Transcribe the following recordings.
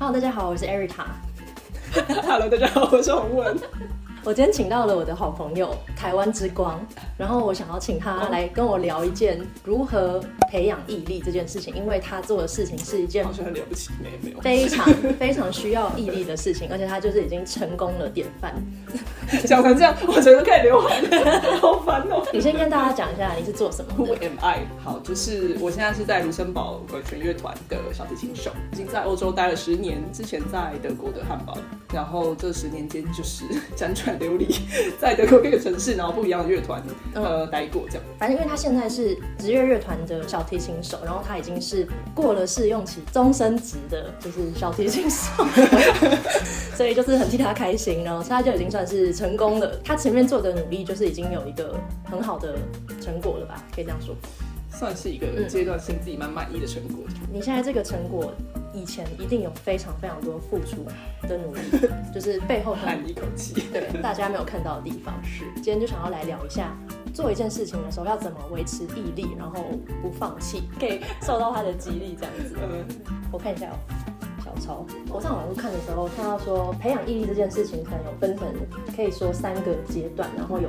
Hello， 大家好，我是 Erica。Hello， 大家好，我是洪文。我今天请到了我的好朋友台湾之光，然后我想要请他来跟我聊一件如何培养毅力这件事情，因为他做的事情是一件好像很了不起，没有非常需要毅力的事情，而且他就是已经成功了典范。讲成这样，我觉得可以流汗，好烦哦。你先跟大家讲一下你是做什么的。 Who am I？ 好，就是我现在是在卢森堡管弦乐团的小提琴手，已经在欧洲待了10年，之前在德国的汉堡，然后这10年间就是辗转流离在德国各个城市，然后不一样的乐团待过这样。反正因为他现在是职业乐团的小提琴手，然后他已经是过了试用期终身职的，就是小提琴手，所以就是很替他开心，然后他就已经算是成功了。他前面做的努力就是已经有一个很好的成果了吧，可以这样说。算是一个阶段性自己蛮满意的成果。你现在这个成果，以前一定有非常多付出的努力，就是背后叹一口气，对大家没有看到的地方。是，今天就想要来聊一下，做一件事情的时候要怎么维持毅力，然后不放弃，可以受到他的激励这样子。我看一下哦。小抄，我上网络看的时候看到说，培养毅力这件事情可能有分成，可以说3个阶段，然后有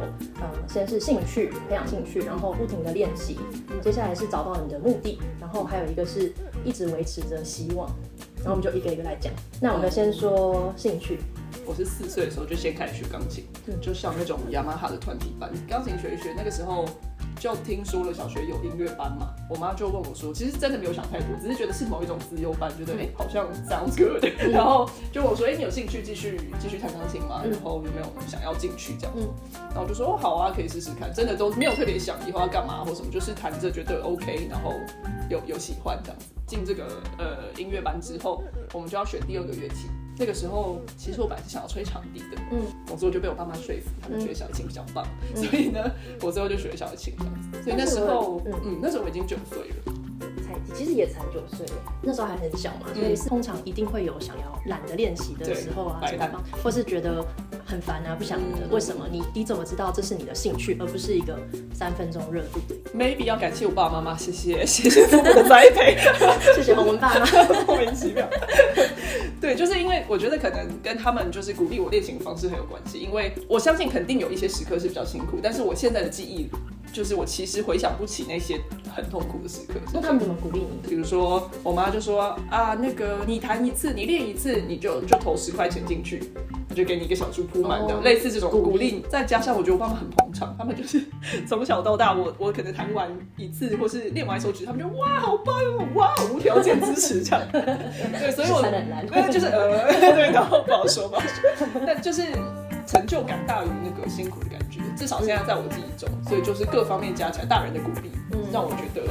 先是兴趣，培养兴趣，然后不停的练习，接下来是找到你的目的，然后还有一个是一直维持着希望，然后我们就一个一个来讲。那我们先说兴趣。我是4岁的时候就先开始学钢琴，就上那种雅马哈的团体班，钢琴学一学，那个时候就听说了小学有音乐班嘛，我妈就问我说，其实真的没有想太多，只是觉得是某一种资优班，觉得好像 sounds good，然后就问我说，你有兴趣继续弹钢琴吗？然后有没有想要进去这样？然后我就说好啊，可以试试看，真的都没有特别想以后要干嘛或什么，就是弹着觉得 OK， 然后有喜欢这样子。进这个音乐班之后，我们就要选第2个乐器。那个时候，其实我本来是想要吹长笛的，总之我就被我爸妈说服，他们觉得小提琴比较棒，所以呢，我最后就学了小提琴这样子。所以那时候，那时候我已经9岁了。其实也才9岁，那时候还很小嘛，所以通常一定会有想要懒得练习的时候啊，或是觉得很烦啊，不想的。为什么？你怎么知道这是你的兴趣，而不是一个3分钟热度？Maybe 要感谢我爸爸妈妈，谢谢父母的栽培，谢谢我们爸妈，莫名其妙。对，就是因为我觉得可能跟他们就是鼓励我练琴的方式很有关系，因为我相信肯定有一些时刻是比较辛苦，但是我现在的记忆就是我其实回想不起那些很痛苦的时刻。那他们怎么鼓励你？比如说我妈就说啊，那个你弹一次，你练一次，你就投10块钱进去，我就给你一个小书铺满的，类似这种鼓励。再加上我觉得我爸妈很捧场，他们就是从小到大，我可能弹完1次或是练完1首曲，他们就哇好棒哦，哇无条件支持这样。对，所以我就是对，然后不好说，但就是成就感大于那个辛苦的感觉，至少现在在我记忆中，所以就是各方面加起来，大人的鼓励，让我觉得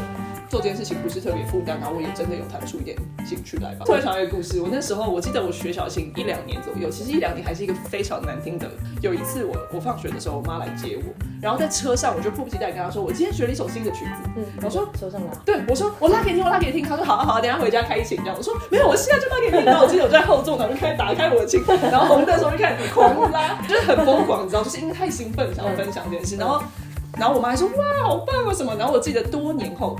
做这件事情不是特别负担，然后我也真的有弹出一点兴趣来吧。突然想到一个故事，我那时候我记得我学小提琴1-2年左右，其实1-2年还是一个非常难听的。有一次我放学的时候，我妈来接我，然后在车上我就迫不及待跟她说，我今天学了一首新的曲子。我说车上拉，对，我说我拉给你听，我拉给你听。她说好啊好啊，等一下回家开琴这样。我说没有，我现在就拉给你听。然后我记得我在后座，然后就开始打开我的琴，然后红灯的时候就开始狂拉，就是很疯狂，你知道，就是因为太兴奋想要分享这件事，然后我妈还说哇好棒啊什么，然后我记得多年后，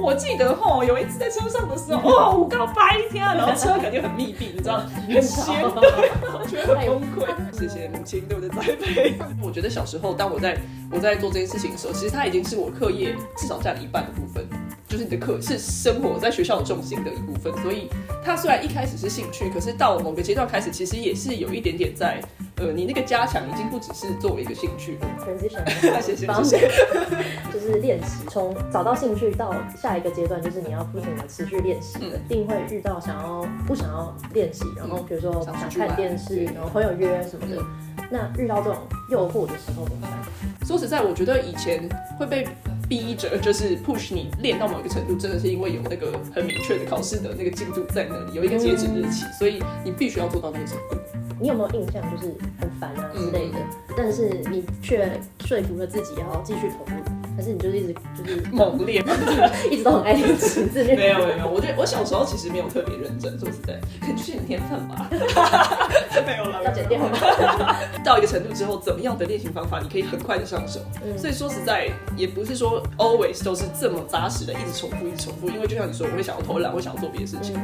我记得有一次在车上的时候，哇我告白天啊，然后车肯定很密闭，你知道，很闲，我觉得很崩溃。谢谢母亲对我的栽培。我觉得小时候当我在做这件事情的时候，其实它已经是我课业至少占了1半的部分。就是你的课是生活在学校的重心的一部分，所以它虽然一开始是兴趣，可是到某个阶段开始，其实也是有一点点在你那个加强已经不只是作为一个兴趣了。transition， 谢谢，就是练习，从找到兴趣到下一个阶段，就是你要不停的持续练习，一定会遇到不想要练习，然后比如说想看电视，然后朋友约什么的。那遇到这种诱惑的时候怎么办？说实在，我觉得以前会被逼着就是 push 你练到某一个程度，真的是因为有那个很明确的考试的那个进度在那里，有一个截止日期，所以你必须要做到那个程度。你有没有印象就是很烦啊之类的，但是你却说服了自己要继续投入，还是你就是一直就是猛烈，一直都很爱练习自虐？没有，我觉得我小时候其实没有特别认真，说实在，可能就是你天分吧。没有啦，要剪掉吗？到一个程度之后，怎么样的练习方法你可以很快的上手？所以说实在也不是说 always 都是这么扎实的，一直重复，因为就像你说，我会想要偷懒，我想要做别的事情，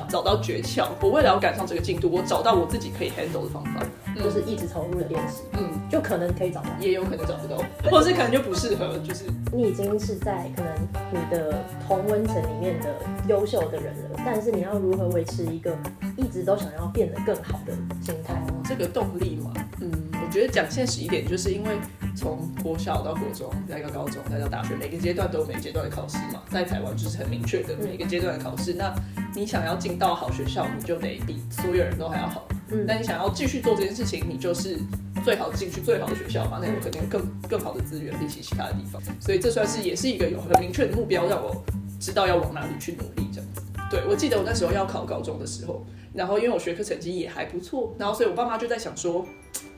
找到诀窍。我为了要赶上这个进度，我找到我自己可以 handle 的方法，就是一直投入的练习，就可能可以找到，也有可能找不到，或者是可能就不适合，就是你已经是在可能你的同温层里面的优秀的人了，但是你要如何维持一个一直都想要变得更好的心态？这个动力嘛，我觉得讲现实一点，就是因为从国小到国中，再到高中，再到大学，每个阶段都有每个阶段的考试嘛，在台湾就是很明确的每个阶段的考试。那你想要进到好学校，你就得比所有人都还要好。但你想要继续做这件事情，你就是最好进去最好的学校嘛，那有可能更好的资源比起其他的地方。所以这算是也是一个有很明确的目标，让我知道要往哪里去努力这样子。对，我记得我那时候要考高中的时候，然后因为我学科成绩也还不错，然后所以我爸妈就在想说，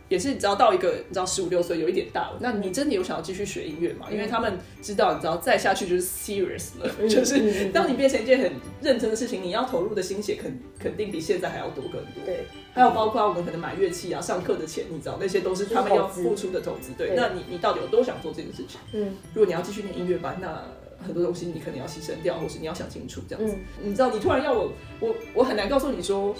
也是你知道到一个你知道15、16岁有一点大了，那你真的有想要继续学音乐吗？因为他们知道你知道再下去就是 serious 了，就是当你变成一件很认真的事情，你要投入的心血肯定比现在还要多更多。对，还有包括我们可能买乐器啊、上课的钱，你知道那些都是他们要付出的投资。对，那你到底有多想做这件事情？如果你要继续念音乐班，那很多东西你可能要牺牲掉，或是你要想清楚这样子。你知道，你突然要我很难告诉你说，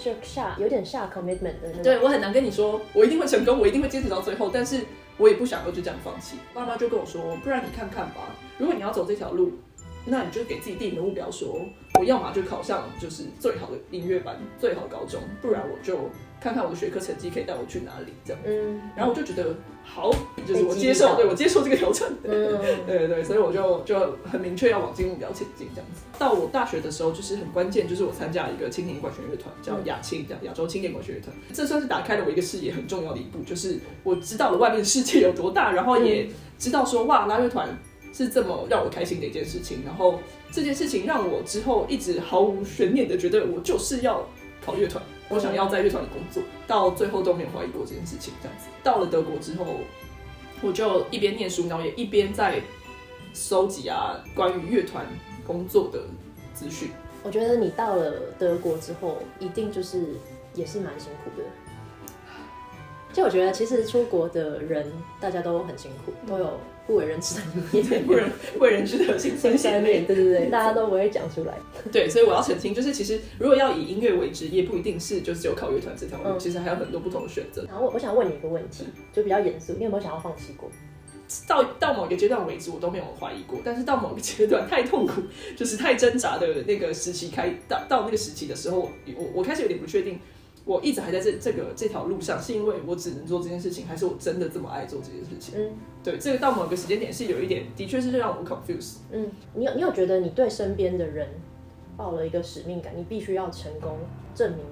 有点下 commitment 的那种。对，我很难跟你说，我一定会成功，我一定会坚持到最后，但是我也不想要就这样放弃。妈妈就跟我说，不然你看看吧，如果你要走这条路，那你就给自己定一个目标说，我要么就考上就是最好的音乐班、最好的高中，不然我就看看我的学科成绩可以带我去哪里这样。然后我就觉得好，就是我接受，对，我接受这个挑战。对，所以我就很明确要往这个目标前进这样子。到我大学的时候，就是很关键，就是我参加了一个青年管弦乐团，叫亚青，亚洲青年管弦乐团。这算是打开了我一个视野很重要的一步，就是我知道了外面的世界有多大，然后也知道说哇，拉乐团是这么让我开心的一件事情。然后这件事情让我之后一直毫无悬念的觉得我就是要考乐团。我想要在乐团里工作，到最后都没有怀疑过这件事情。这样子，到了德国之后，我就一边念书，然后也一边在收集关于乐团工作的资讯。我觉得你到了德国之后，一定就是也是蛮辛苦的。就我觉得，其实出国的人大家都很辛苦，都有不为人知的一面，不为人知的辛酸血泪。对，大家都不会讲出来。对，所以我要澄清，就是其实如果要以音乐为职业，不一定是就只有考乐团这条路，其实还有很多不同的选择。然后我想问你一个问题，就比较严肃，你有没有想要放弃过？到某一个阶段为止，我都没有怀疑过，但是到某个阶段太痛苦，就是太挣扎的那个时期到那个时期的时候，我开始有点不确定。我一直还在这条路上，是因为我只能做这件事情，还是我真的这么爱做这件事情？对，这个到某个时间点是有一点，的确是让我 confuse。你有觉得你对身边的人抱了一个使命感，你必须要成功证明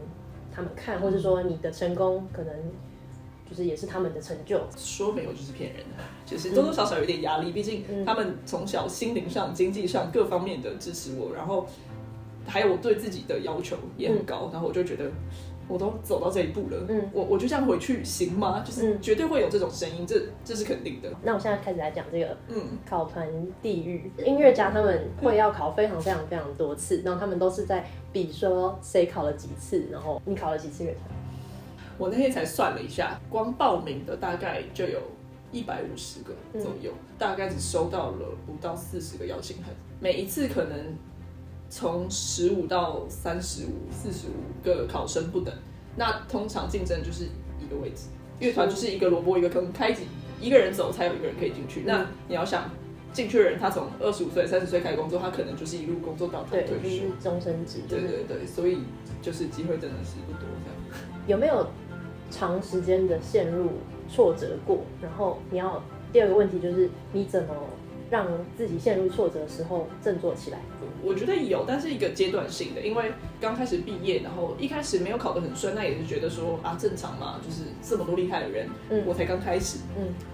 他们看，或者说你的成功可能就是也是他们的成就？说没有就是骗人的，就是多多少少有点压力，毕竟他们从小心灵上、经济上各方面的支持我，然后还有我对自己的要求也很高，然后我就觉得。我都走到这一步了，我就这样回去行吗？就是绝对会有这种声音，这是肯定的。那我现在开始来讲这个，考团地狱。音乐家他们会要考非常非常非常多次，然后他们都是在比说谁考了几次，然后你考了几次乐团？我那天才算了一下，光报名的大概就有150个左右，大概只收到了不到40个邀请函，每一次可能。从15到35、45个考生不等，那通常竞争就是一个位置，乐团就是一个萝卜一个坑，一个人走才有一个人可以进去。那你要想进去的人，他从25岁、30岁开始工作，他可能就是一路工作到他退休，就是终身制。对，所以就是机会真的是不多这样。有没有长时间的陷入挫折过？然后第二个问题就是你怎么让自己陷入挫折的时候振作起来？我觉得有，但是一个阶段性的，因为刚开始毕业，然后一开始没有考得很顺，那也是觉得说正常嘛，就是这么多厉害的人，我才刚开始，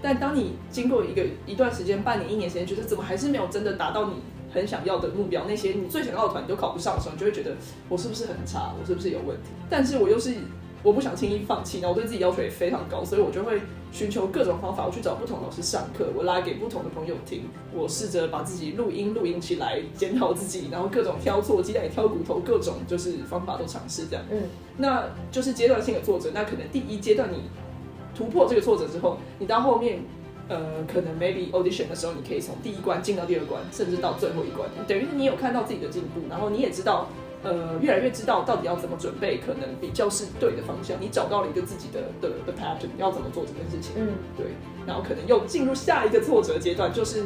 但当你经过一段时间，半年、1年时间，觉得怎么还是没有真的达到你很想要的目标，那些你最想要的团你都考不上的时候，你就会觉得我是不是很差，我是不是有问题？但是我又是我不想轻易放弃，然后我对自己要求也非常高，所以我就会寻求各种方法，我去找不同的老师上课，我拉给不同的朋友听，我试着把自己录音起来，检讨自己，然后各种挑错鸡蛋也挑骨头，各种就是方法都尝试这样。那就是阶段性的挫折，那可能第一阶段你突破这个挫折之后，你到后面可能 maybe audition 的时候，你可以从第一关进到第二关，甚至到最后一关，等于是你有看到自己的进步，然后你也知道越来越知道到底要怎么准备，可能比较是对的方向，你找到了一个自己的 pattern， 要怎么做这件事情。对，然后可能又进入下一个挫折阶段，就是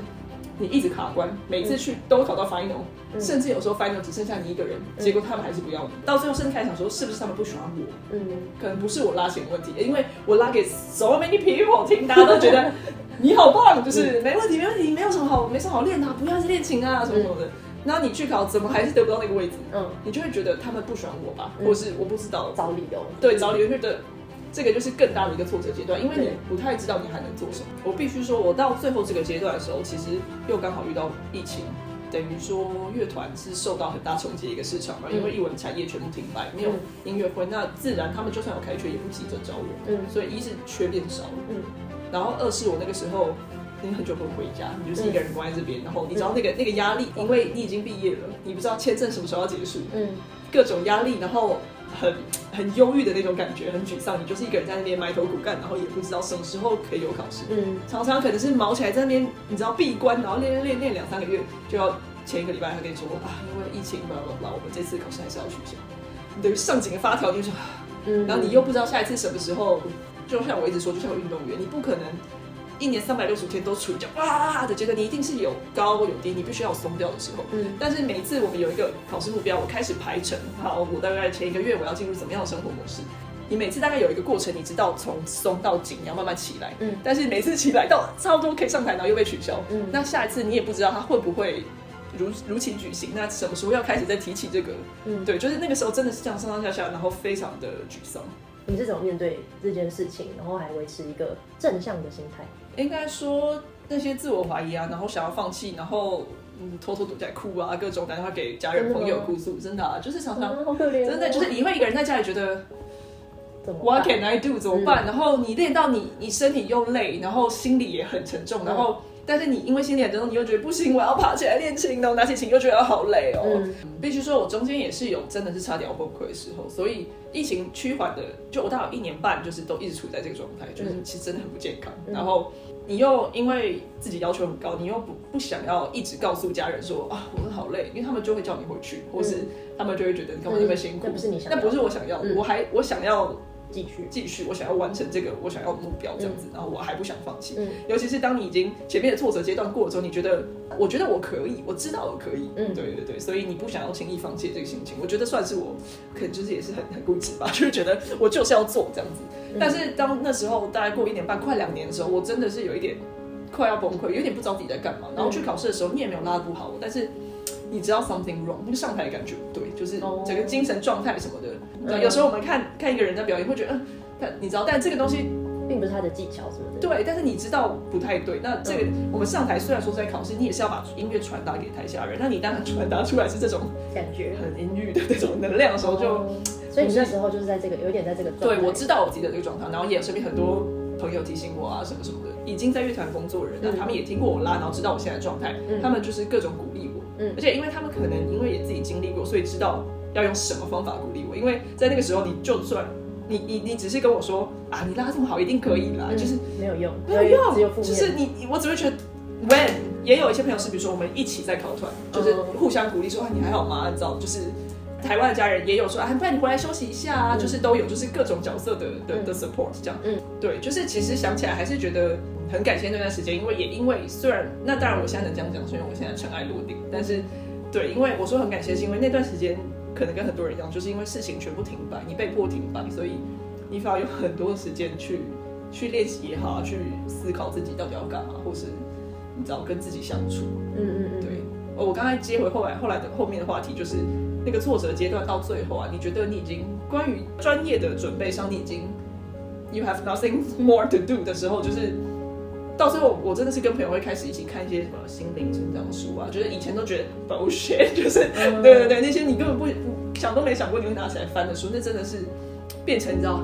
你一直卡关，每次去都考到 final，甚至有时候 final 只剩下你一个人，结果他们还是不要你，到最后甚至开始想说是不是他们不喜欢我，可能不是我拉弦问题，因为我拉给 so many people 听，大家都觉得你好棒，就是没问题，没什么好练的，不要是练琴啊什么什么的。然后你去考，怎么还是得不到那个位置？你就会觉得他们不喜欢我吧，或是我不知道，找理由。对，找理由，觉得这个就是更大的一个挫折阶段，因为你不太知道你还能做什么。我必须说，我到最后这个阶段的时候，其实又刚好遇到疫情，等于说乐团是受到很大冲击的一个市场嘛，因为艺文产业全部停摆，没有音乐会，那自然他们就算有开缺，也不急着招人。所以一是缺变少了，然后二是我那个时候。你很久不回家，你就是一个人关在这边，然后你知道那个压力，因为你已经毕业了，你不知道签证什么时候要结束，各种压力，然后很忧郁的那种感觉，很沮丧，你就是一个人在那边埋头苦干，然后也不知道什么时候可以有考试，常常可能是毛起来在那边，你知道闭关，然后练2-3个月，就要前一个礼拜他跟你说因为疫情blah blah blah，我们这次考试还是要取消，你等于上紧了发条，你就说然后你又不知道下一次什么时候，就像我一直说，就像运动员，你不可能。1年365天都处于这样的阶段，你一定是有高有低，你必须要松掉的时候。但是每次我们有一个考试目标，我开始排程，好，我大概前1个月我要进入怎么样的生活模式。你每次大概有一个过程，你知道从松到紧，你要慢慢起来。但是每次起来到差不多可以上台，然后又被取消。那下一次你也不知道它会不会如期举行，那什么时候要开始再提起这个？对，就是那个时候真的是这样上下，然后非常的沮丧。你是怎么面对这件事情，然后还维持一个正向的心态？应该说那些自我怀疑啊，然后想要放弃，然后偷躲在哭啊，各种打电话给家人朋友哭诉，真的就是常常好可怜，真的就是你会一个人在家里觉得 What can I do 怎么办？然后你练到你身体又累，然后心里也很沉重，然后。但是你因为心里很沉重，你又觉得不行，我要爬起来练琴，然后拿起琴又觉得好累哦。必须说，我中间也是有真的是差点要崩溃的时候，所以疫情趋缓的，就我大概有1年半，就是都一直处在这个状态，就是其实真的很不健康。然后你又因为自己要求很高，你又不想要一直告诉家人说我真的好累，因为他们就会叫你回去，或是他们就会觉得你干嘛那么辛苦，那不是你想要，那不是我想要的，我想要。继续，我想要完成这个我想要的目标，这样子，然后我还不想放弃。尤其是当你已经前面的挫折阶段过了之后，你觉得，我觉得我可以，我知道我可以，对，所以你不想要轻易放弃这个心情，我觉得算是我，可能就是也是很固执吧，就是觉得我就是要做这样子。但是当那时候大概过1年半，快2年的时候，我真的是有一点快要崩溃，有点不知道自己在干嘛。然后去考试的时候，你也没有拉得不好，但是。你知道 something wrong， 那个上台感觉不对，就是整个精神状态什么的。有时候我们看一个人在表演，会觉得，你知道，但这个东西并不是他的技巧什么的。对，但是你知道不太对。那这个我们上台虽然说是在考试，你也是要把音乐传达给台下人。那你当然传达出来是这种感觉很阴郁的那种能量的时候，所以你那时候就是在这个有点在这个状态。对，我知道我自己的这个状态，然后也身边很多朋友提醒我啊，什么什么的，已经在乐团工作的人，那他们也听过我拉，然后知道我现在的状态，他们就是各种鼓励我。而且因为他们可能因为也自己经历过，所以知道要用什么方法鼓励我。因为在那个时候，你就算你只是跟我说你拉这么好，一定可以啦，就是没有用，只有负面。就是我只会觉得 when 也有一些朋友是，比如说我们一起在考团，就是互相鼓励说你还好吗？你知道，就是台湾的家人也有说不然你回来休息一下啊，就是都有，就是各种角色的 support 这样。对，就是其实想起来还是觉得。很感谢那段时间，因为虽然那当然我现在能这样讲，是因为我现在尘埃落定，但是对，因为我说很感谢，是因为那段时间可能跟很多人一样，就是因为事情全部停摆，你被迫停摆，所以你反而有很多时间去练习也好，去思考自己到底要干嘛，或是你知道跟自己相处。对。我刚才接回后来的后面的话题，就是那个挫折阶段到最后你觉得你已经关于专业的准备上，你已经 you have nothing more to do 的时候，就是。到最后，我真的是跟朋友会开始一起看一些什么心灵成长书啊，就是以前都觉得 bullshit， 就是对，那些你根本不想都没想过你会拿起来翻的书，那真的是变成你知道，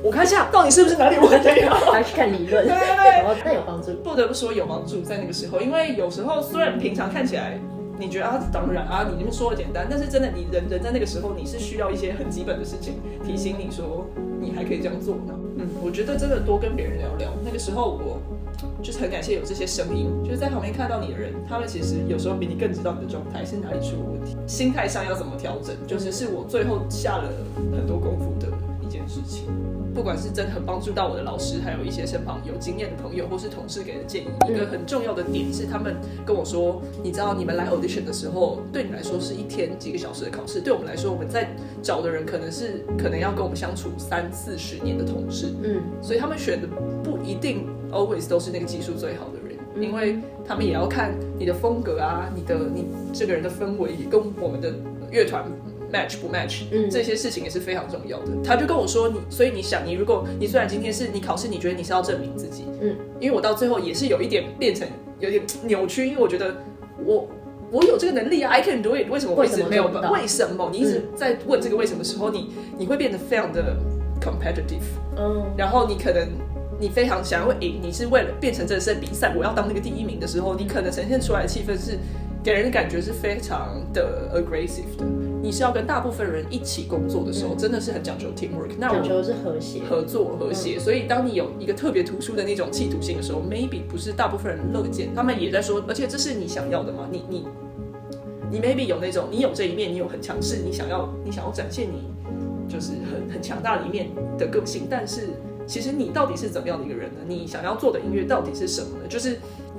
我看一下到底是不是哪里有问题啊？还去看理论，对对对，然后那有帮助。不得不说有帮助，在那个时候，因为有时候虽然平常看起来你觉得啊，当然啊，你这边说的简单，但是真的你人在那个时候，你是需要一些很基本的事情提醒你说，你还可以这样做呢。我觉得真的多跟别人聊聊。那个时候我就是很感谢有这些声音，就是在旁边看到你的人，他们其实有时候比你更知道你的状态是哪里出了问题，心态上要怎么调整，是我最后下了很多功夫的一件事情。不管是真的很帮助到我的老师，还有一些身旁有经验的朋友或是同事给的建议，一个很重要的点是他们跟我说，你知道你们来 audition 的时候，对你来说是一天几个小时的考试，对我们来说，我们在找的人可能要跟我们相处30-40年的同事，所以他们选的不一定 always 都是那个技术最好的人，因为他们也要看你的风格啊，你这个人的氛围跟我们的乐团match 不 match，这些事情也是非常重要的。他就跟我说，所以你想，如果你虽然今天是你考试，你觉得你是要证明自己，因为我到最后也是有一点变成有点扭曲，因为我觉得我有这个能力啊 ，I can do it， 为什么我一直没有？为什么你一直在问这个为什么的时候，你会变得非常的 competitive，然后你可能你非常想要赢，你是为了变成这次比赛，我要当那个第一名的时候，你可能呈现出来的气氛是给人的感觉是非常的 aggressive 的。你是要跟大部分人一起工作的时候，真的是很讲究 teamwork， 讲究的是和谐、合作、和谐。所以当你有一个特别突出的那种企图心的时候 ，maybe 不是大部分人乐见。他们也在说，而且这是你想要的吗？你 maybe 有那种，你有这一面，你有很强势，你想要展现你就是很强大的一面的个性，但是其实你到底是怎么样的一个人呢？你想要做的音乐到底是什么呢？就是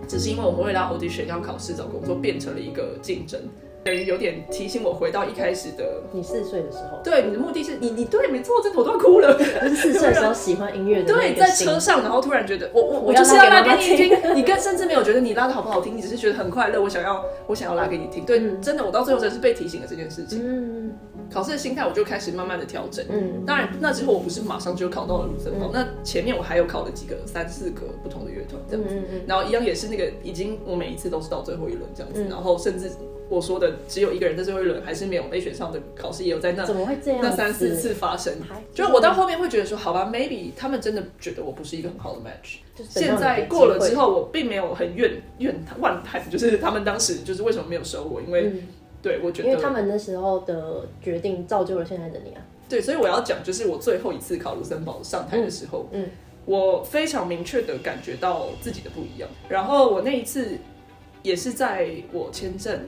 只是因为我们为了 audition 要考试找工作，变成了一个竞争。等于有点提醒我回到一开始的你4岁的时候，对，你的目的是你对，没错，这头都要哭了。就是4岁的时候喜欢音乐的那个心，对，在车上，然后突然觉得我就是要拉给你听，你甚至没有觉得你拉的好不好听，你只是觉得很快乐，我想要拉给你听。对，真的，我到最后真的是被提醒了这件事情。考试的心态我就开始慢慢的调整。当然那之后我不是马上就考到了卢森堡，那前面我还有考了几个3-4个不同的乐团这样子，然后一样也是那个我每一次都是到最后一轮这样子，然后甚至我说的只有一个人在最后一轮还是没有被选上的考试，也有在那怎么会这样那3-4次发生。就我到后面会觉得说，好吧 ，maybe 他们真的觉得我不是一个很好的 match。现在过了之后，我并没有很怨万叹，就是他们当时就是为什么没有收我，因为。对，我觉得，因为他们那时候的决定造就了现在的你啊。对，所以我要讲，就是我最后一次考卢森堡上台的时候，我非常明确的感觉到自己的不一样。然后我那一次也是在我签证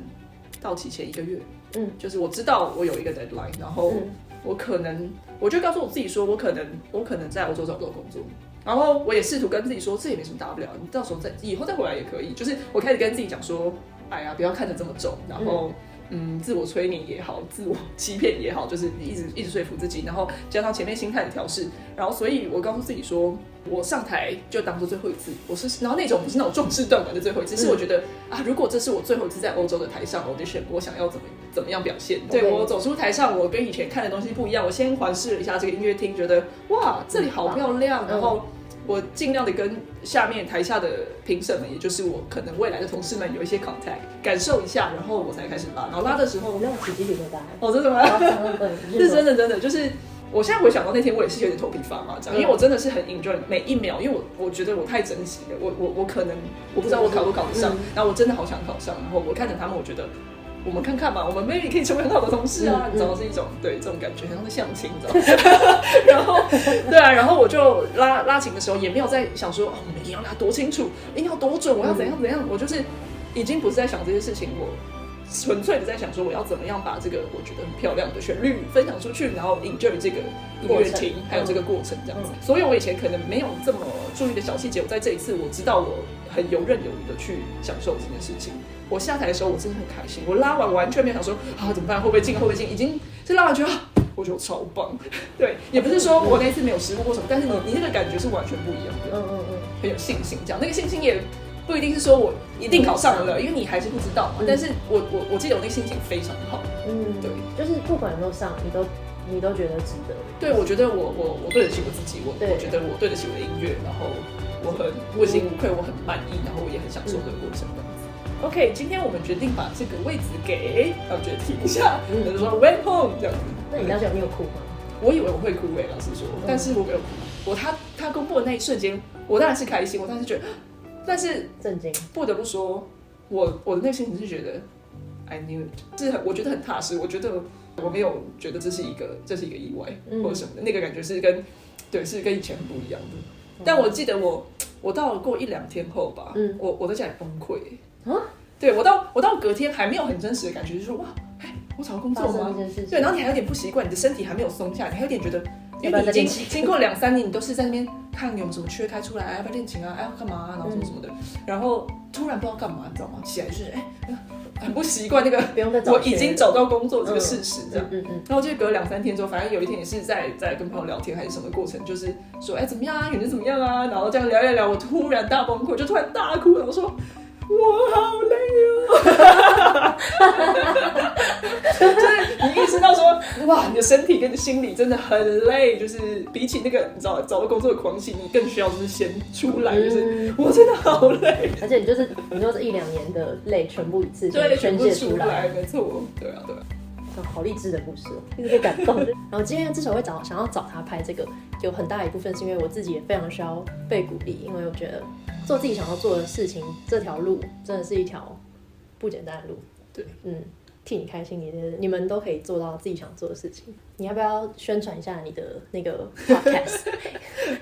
到期前1个月，就是我知道我有一个 deadline， 然后我就告诉我自己说，我可能在欧洲找不到工作。然后我也试图跟自己说，这也没什么大不了，你到时候以后再回来也可以。就是我开始跟自己讲说，哎呀，不要看得这么重，然后。自我催眠也好，自我欺骗也好，就是你一直说服自己，然后加上前面心态的调试，然后所以我告诉自己说，我上台就当做最后一次，然后那种不是那种壮士断腕的最后一次，是我觉得啊，如果这是我最后一次在欧洲的台上 audition， 我想要怎么样表现？对，我走出台上，我跟以前看的东西不一样，我先环视了一下这个音乐厅，觉得哇，这里好漂亮，然后。我尽量的跟台下的评审们，也就是我可能未来的同事们有一些 contact， 感受一下，然后我才开始拉。然后拉的时候，我没有起鸡皮疙瘩。哦，真的吗？是真的，就是我现在回想到那天，我也是有点头皮发麻这样，因为我真的是很 enjoy 每一秒，因为我觉得我太珍惜了。我可能我不知道我考不考得上，然后我真的好想考上，然后我看着他们，我觉得。我们看看嘛，我们 maybe 可以成为很好的同事啊，你知道是一种对这种感觉，很像是相亲，你知道？然后对啊，然后我就拉琴的时候也没有在想说，我们一定要拉多清楚，一定要多准，我要怎样，我就是已经不是在想这些事情，我纯粹的在想说我要怎么样把这个我觉得很漂亮的旋律分享出去，然后 enjoy 这个音乐厅还有这个过程这样子。所以我以前可能没有这么注意的小细节，我在这一次我知道我很游刃有余的去享受这件事情。我下台的时候我真的很开心，我拉完完全没有想说啊怎么办，会不会进，已经是拉完觉得我觉得我超棒。对，也不是说我那次没有失误或什么，但是你那个感觉是完全不一样的，很有信心这样。那个信心也不一定是说我一定考上了，因为你还是不知道嘛。但是我记得我那个心情非常好。对，就是不管有没有上，你都觉得值得。对，我觉得我对得起我自己，我觉得我对得起我的音乐，然后我心无愧，我很满意，然后我也很享受这个过程。OK， 今天我们决定把这个位置给，我觉得停一下，就是说 went home 这样子。那你当时有哭吗？我以为我会哭老实说，但是我没有哭。他公布的那一瞬间，我当然是开心，我当然是觉得，但是震惊。不得不说，我的内心是觉得 I knew it， 我觉得很踏实，我觉得我没有觉得这是一个意外或者什么的，那个感觉是跟以前很不一样的。但我记得我到了过1-2天后吧，我在家里崩溃。对，我到隔天还没有很真实的感觉，就是说哇，我找到工作吗？对，然后你还有点不习惯，你的身体还没有松下，你还有点觉得，因为你已经经过2-3年，你都是在那边看有什么缺开出来，要不要练琴啊，要干嘛然后什么什么的，然后突然不知道干嘛，你知道吗？起来就是很不习惯那个我已经找到工作这个事实这样。然后就隔2-3天之后，反正有一天也是在跟朋友聊天还是什么过程，就是说怎么样啊，你是怎么样啊？然后这样聊一聊，我突然大崩溃，就突然大哭，然后说。我好累哦，就是你意识到说，哇，你的身体跟你的心理真的很累，就是比起那个你找到工作的狂喜，你更需要就是先出来，就是我真的好累，而且你就是1-2年的累全部一次全泄出来，没错，对啊。好励志的故事一直被感动。然后今天之所以会想要找他拍这个，有很大一部分是因为我自己也非常需要被鼓励，因为我觉得做自己想要做的事情这条路真的是一条不简单的路。对，替你开心，你们都可以做到自己想做的事情。你要不要宣传一下你的那个 podcast？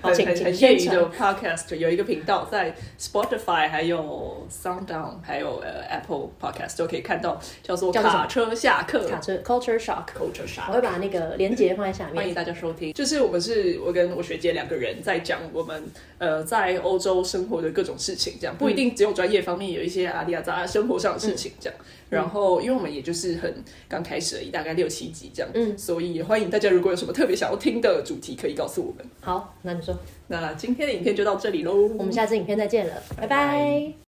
好，请业余的 podcast 有一个频道在 Spotify 还有 SoundOn 还有Apple Podcast 都可以看到，叫做卡车下课，卡车 Culture Shock。我会把那个连结放在下面，欢迎大家收听。就是我跟我学姐2个人在讲我们在欧洲生活的各种事情，这样不一定只有专业方面，有一些阿里阿杂生活上的事情这样。然后因为我们也就是很刚开始而已，大概6-7集这样，所以也欢迎大家如果有什么特别想要听的主题，可以告诉我们。好，那你说。那今天的影片就到这里咯，我们下支影片再见了，拜拜。